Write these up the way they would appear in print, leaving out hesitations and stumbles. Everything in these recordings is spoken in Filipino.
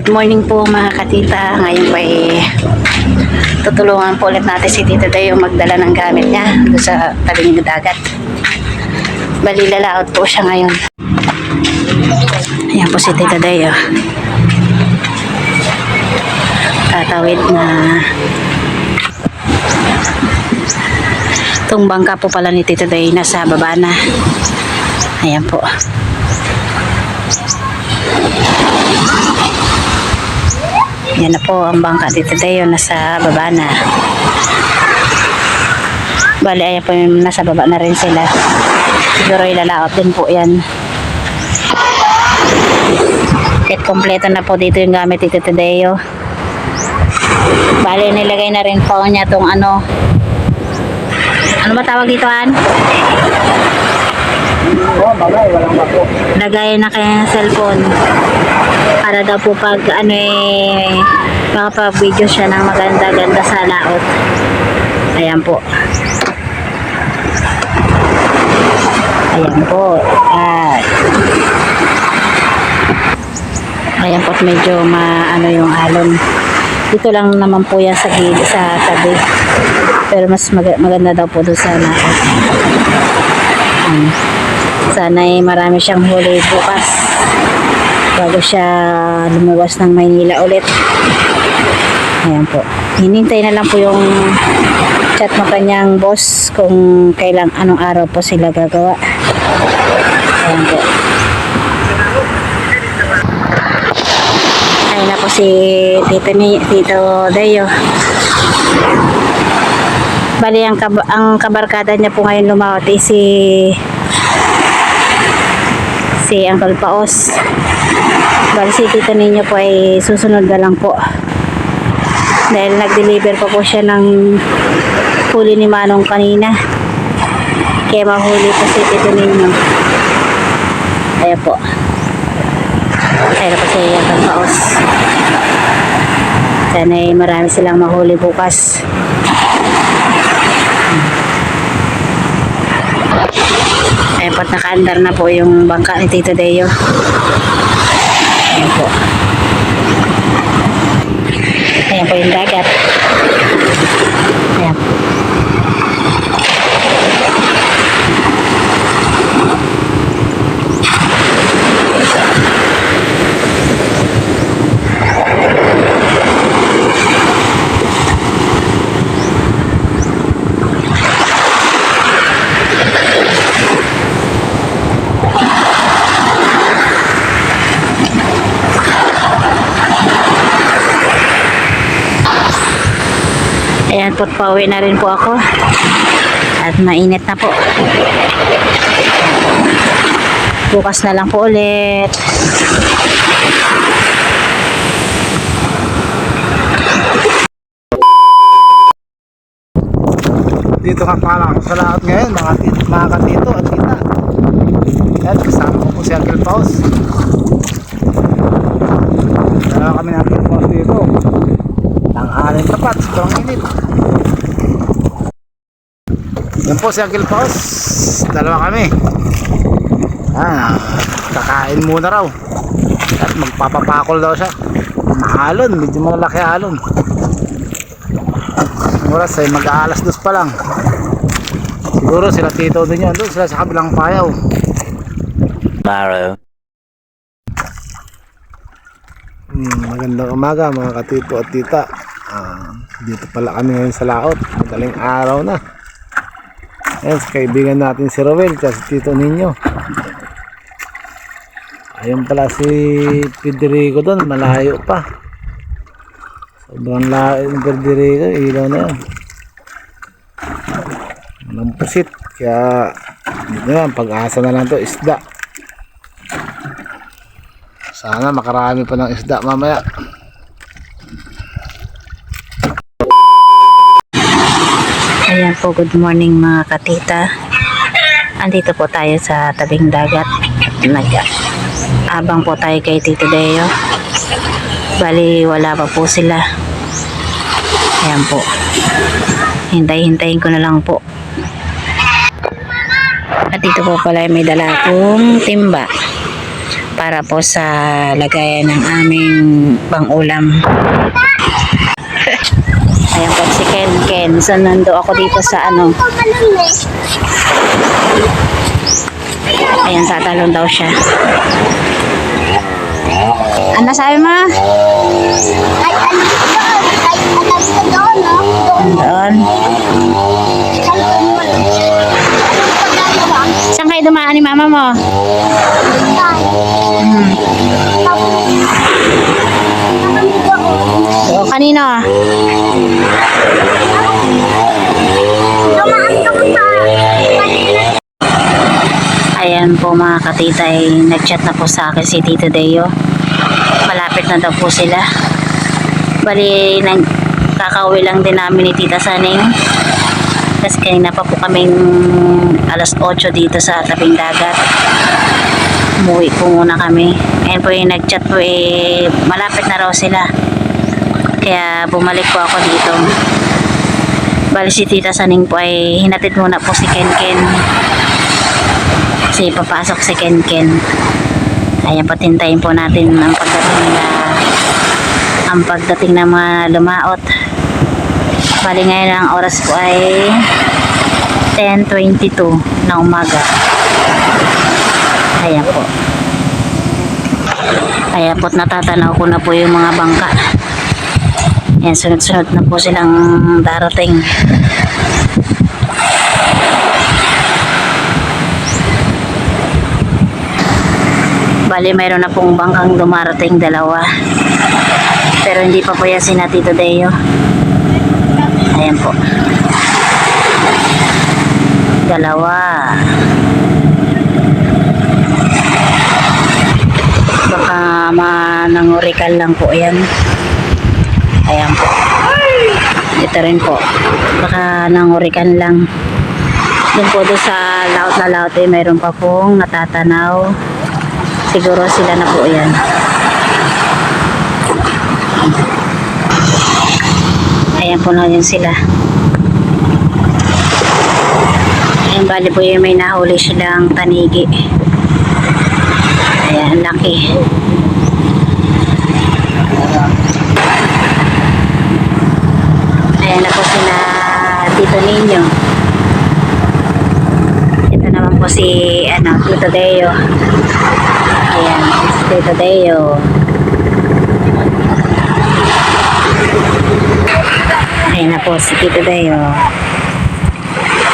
Good morning po mga katita. Ngayon pa tutulungan po ulit natin si Tita Day yung magdala ng gamit niya doon sa tabing ng dagat. Bali lalaot po siya ngayon. Ayan po si Tita Day. Tatawid na. Itong bangka po pala ni Tita Day nasa baba na. Ayan po. Yan na po ang bangka dito tayo, nasa baba na. Bali, ayan po yung nasa baba na rin sila. Siguro ilalaot din po yan. At kompleto na po dito yung gamit dito Tadeo. Bali, nilagay na rin po niya itong ano ba tawag dito, Han? Lagay na kayang cellphone para daw po pag makapag-video siya ng maganda-ganda sa laot. Ayan po. Ayan po. Ayan po, medyo yung alon. Dito lang naman po yan sa tabi. Pero mas maganda daw po doon sa laot. Sana'y marami siyang huli bukas bago siya lumuwas ng Maynila ulit. Ayan po. Hinintay na lang po yung chat ng kanyang boss kung anong araw po sila gagawa. Ayan po. Ayan na po si Tito Dayo. Bali, ang kabarkada niya po ngayon lumawat si Uncle Paos. Bali, si Tito ninyo po ay susunod na lang po. Dahil nag-deliver pa po siya ng huli ni Manong kanina. Kaya mahuli po si Tito ninyo. Ayan po. Ayan po si Uncle Paos. Sana ay marami silang mahuli bukas. Ayan po, nakaandar na po yung bangka ni Tito Deo. Ayan po. Ayan po yung dagat. Ayan po. Ayan po, pauwi na rin po ako. At mainit na po. Bukas na lang po ulit. Dito ka pala ako sa lahat ngayon, mga katito at tita. Ayan, kasama ko po si Uncle Paus. Dalawa kami ng Uncle Paus dito. Tanghalian tapat, sobrang init. Yan po si Uncle Paus. Dalawa kami. Kakain muna raw. At magpapapakol daw siya. Mahalon, medyo malaki halon. Ang oras ay mag-aalas 2 pa lang. Siguro sila Tito din yan. Doon sila sa kabilang payaw. Tomorrow. Magandang umaga mga katito at tita. Dito pala kami ngayon sa laot. Madaling araw na. Ayan, sa kaibigan natin si Rowel at si Tito ninyo. Ayun pala si Federico doon, malayo pa. Sobrang layo yung Federico, ilaw na yan. Walang pusit, kaya dito na, pag-asa na lang to, isda. Sana makarami pa ng isda mamaya. Ayan po, good morning mga katita. Andito po tayo sa tabing dagat. Abang po tayo kay Tito Deo. Bali, wala pa po sila. Ayan po. Hintay-hintayin ko na lang po. At dito po pala may dala akong timba para po sa lagayan ng aming pang-ulam. Ayan po si Ken. So, nando ako dito sa ano. Ayan, tatalon daw siya. Ano sabi mo? Doon. Saan kayo dumaan ni mama mo? O, kanino? Ayan po mga katitay, nag-chat na po sa akin si Tito Deo. Malapit na daw po sila. Bali, kakauwi lang din namin ni Tita Saning. Kasi kanina pa po kaming alas 8 dito sa tabing dagat. Umuwi po muna kami. Ayan po yung nag-chat po malapit na raw sila. Kaya bumalik po ako dito. Bali si Tita Saning po ay hinatid muna po si Ken. Kasi papasok si Ken. Ayan, patintayin po natin ang pagdating ng mga lumaot. Bali ngayon ang oras po ay 10:22 na umaga. Ayan po. Ayan po, natatanaw ko na po yung mga bangka. Ayan, sunod-sunod na po silang darating. Bali, mayroon na pong bangkang dumarating, 2. Pero hindi pa po yan sina Tito Deo. Ayan po. 2. Baka manangurikal lang po yan. Ayan po. Ito rin po. Baka nangurikan lang. Doon po doon sa laut na laut mayroon pa pong natatanaw. Siguro sila na po yan. Ayan po na yun sila. Ayan, bali po yung may nahuli silang tanigi. Ayan, laki. Ayan na po sila Tito Ninyo. Ito naman po si Tito Deo. Ayan, Tito Deo. Ayan na po si Tito Deo.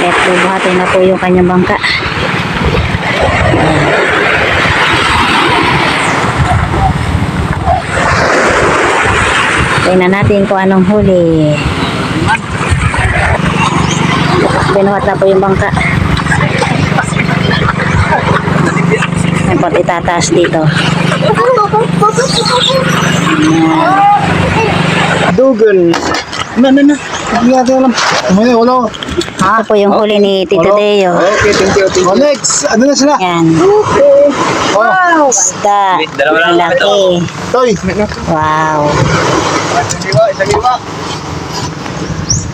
At bubuhatin na po yung kanyang bangka. Tingnan natin kung anong huli. Binuhat na po yung bangka. May pot itataas dito. Dugan. Na. Hindi natin alam. May ulo. Ito po yung huli ni Tito Deo. Okay, thank you. Oh, next. Ano na sila? Yan. Okay. Wow. Isda. Laki. Toy. Wow. Isang iwa.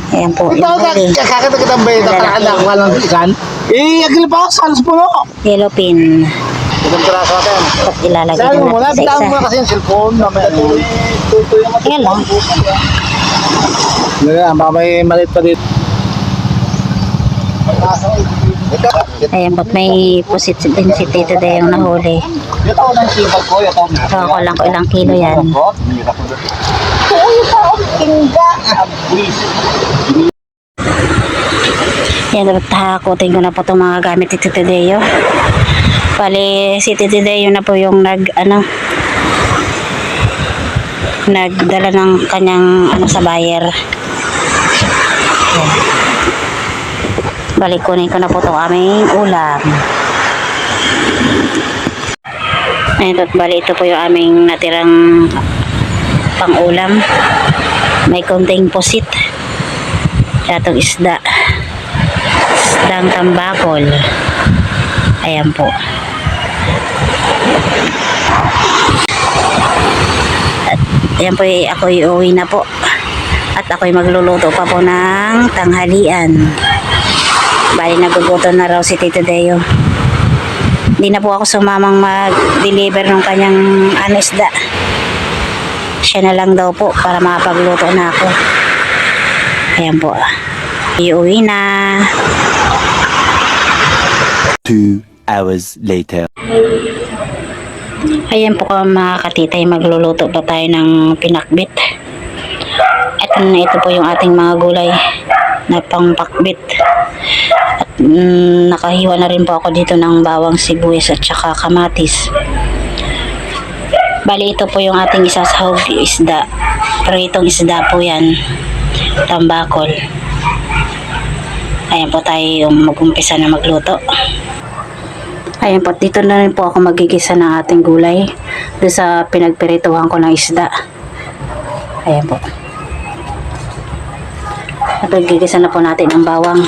Ayan po Ito, yung huli. kakakita kita ba yung kakakita ko lang ikan? Agil pa ako, salas puno. Yellow pin. Itong piraso natin. At ilalagay Saan din mo muna? natin sa Bitawan mo isa. muna kasi yung cellphone. Ayan lang. Baka may malit pa dito. Ayan po, may pusit din si Tito Deo yung nahuli. Ito ng sipag ko. Ako lang ko ilang kilo yan. Yan, hakutin ko na po itong mga gamit ni Tito Deo. Bali, si Tito Deo na po yung nagdala ng kanyang sa buyer. Yan. Balik kunin ko na po itong aming ulam. Ayun, bali ito po yung aming natirang pang-ulam. May konting pusit. Itong isdang tambakol. Ayan po. At ayan po, ako'y uwi na po. At ako'y magluluto pa po ng tanghalian. Bali, nagugutom na raw si Tito Deo. Hindi na po ako sumamang mag-deliver ng kanyang isda. Siya na lang daw po para makapagluto na ako. Ayan po. Iuwi na. 2 hours later. Ayan po mga katitay, magluluto pa tayo ng pinakbit. At ito po yung ating mga gulay na pangpakbit. At nakahiwa na rin po ako dito ng bawang, sibuyas at saka kamatis. Bali ito po yung ating isasahog isda. Pritong isda po yan. Tambakol. Ayan po tayo yung mag-umpisa na magluto. Ayan po, dito na rin po ako magigisa ng ating gulay doon sa pinagpirituhan ko ng isda. Ayan po. At gigisa na po natin ang bawang.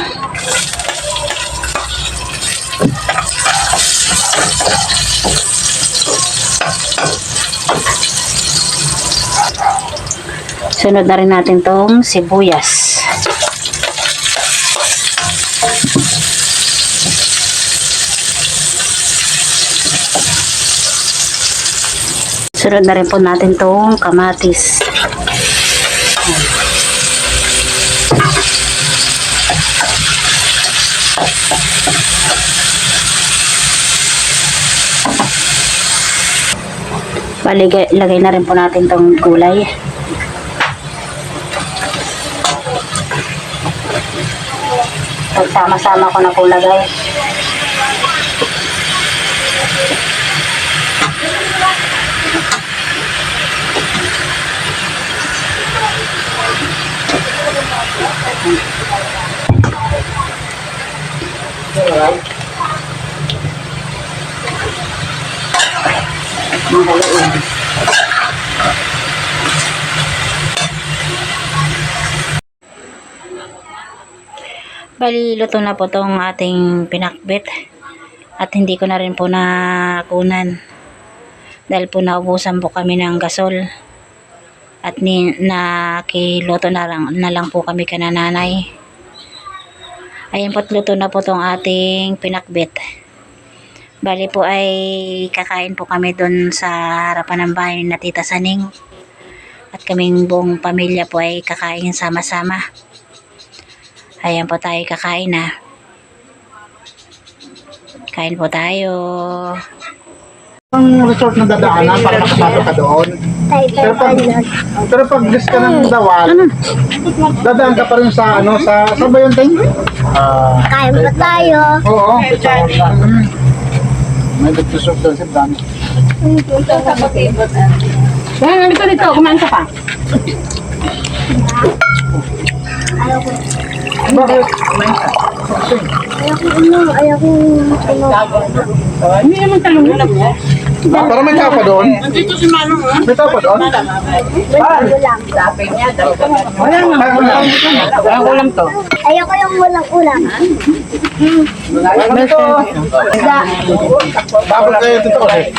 Sunod na rin natin tong sibuyas. Sunod na rin po natin tong kamatis. Bali, lagay na rin po natin tong gulay. Pagsama-sama ko na po lagay. Mahaluin. Bali, luto na po tong ating pinakbit. At hindi ko na rin po nakunan. Dahil po naubusan po kami ng gasol. At nakiluto na lang po kami kanananay. Ayan po, luto na po tong ating pinakbit. Bali po ay kakain po kami doon sa harapan ng bahay na Tita Saning. At kaming buong pamilya po ay kakain sama-sama. Ayan po tayo kakain na. Kain po tayo. Ang resort na dadaanan para makapasok ka doon. Pero pag lis ka ng dawal, dadaan ka pa rin sa sa ba yun, Ting? Kain pa tayo. Oo. May nagsusok doon sa dami. Dito, kumain ka pa. Bakit? Ayoko Hindi naman talong na po. Para may tao pa doon? Dito si Manong. May tao pa doon? Walang ulam to. Ayoko yung walang ulam. Ito. Babal kayo dito kasi.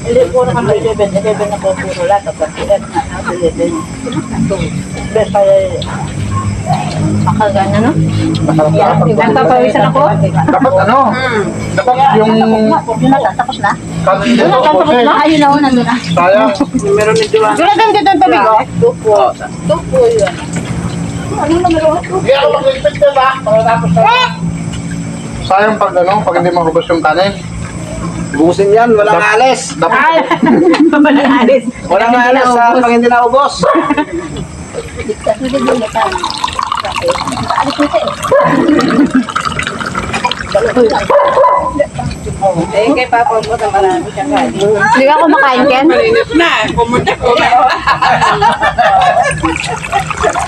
Hindi po naman 11 na po puro lahat. Tapos 11 Best ay makagana, no? Nagpapawisan ako? Dapat dapat yung Tapos na? kanin dito po kasi. Ayun na, nandun na. Sayang. Meron ni Diwa. Wala kang dito ang tabi ko. Tupo yun. Hindi ako mag-expect ba? Pagkatapos na. Sayang pag pag hindi mahubos yung kanin. Busin yan, walang alis. Dapat Walang alis sa pag hindi naubos. Eh, kay Papa mo na marami siyang kain. Hindi ka kumakain, Ken? Malinis na. Pumunta ko.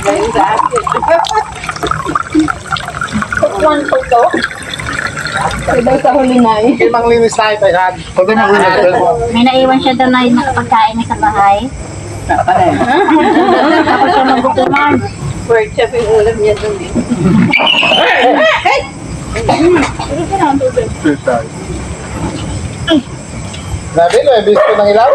Ngayon sa akin. Iba sa huli na eh. hindi manglinis tayo tayo. Pwede manglinis tayo. May naiwan siya doon na nakapagkain niya sa bahay. Tapos siya magbutuman. Pork chop yung ulam niya doon eh. Grabe, may bisko ng ilaw.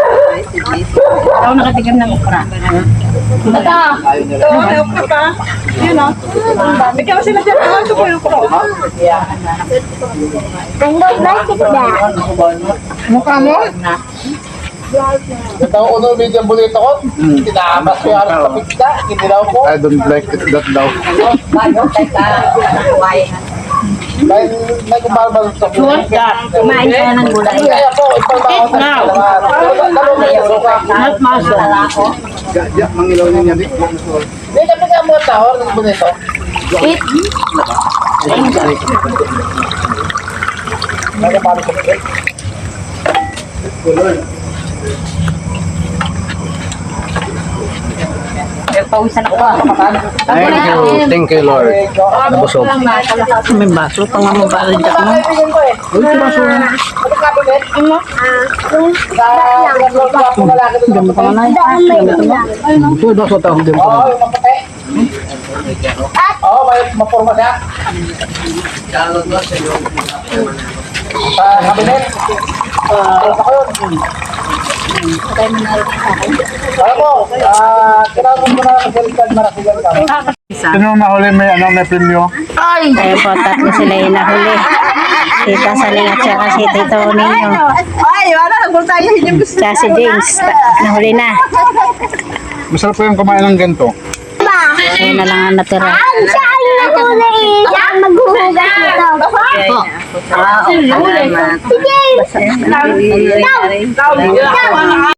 Ako nakatikim ng okra. Ito. Ito, may okra pa. Yun o. Bigyan mo sila dyan. Ito po yung okra. Mukha mo? Ito ang unang video bulito ko. Tinamas ko yung alas sa pizza. Kinilaw ko. I don't like it that daw. May kumbarbal sa buhay. Kumain ka ng gulay. Kaya po, ipalbaon sa Not muscle. Mangilaw niya di. Hindi ka pagka mo tahor ng bulito. Eat. Pawisan ako. Thank you, Lord. Nabusog. May baso pa nga mabalad ako. Uy, ito baso. Gamot ako na. Ito, baso tawag din. Oo, yung maputi. Oo, may mapurma siya. Sa kabinet. Ako yun. Alam mo, kailangan mo na mag-galitan marasigan ka. Sino mahuli may premyo? Kaya po, tatlo sila yung nahuli. Tita Saling at saka si Tito Ninyo. Ay, wala. Nagul tayo. Hindi mo Tsaka si James. Nahuli na. Masarap po yung kumain ng ganito. Ayun na lang ang natira. Saan na kulay? Saan maghuhugas nito? Po. Sige! Ikaw! Ikaw!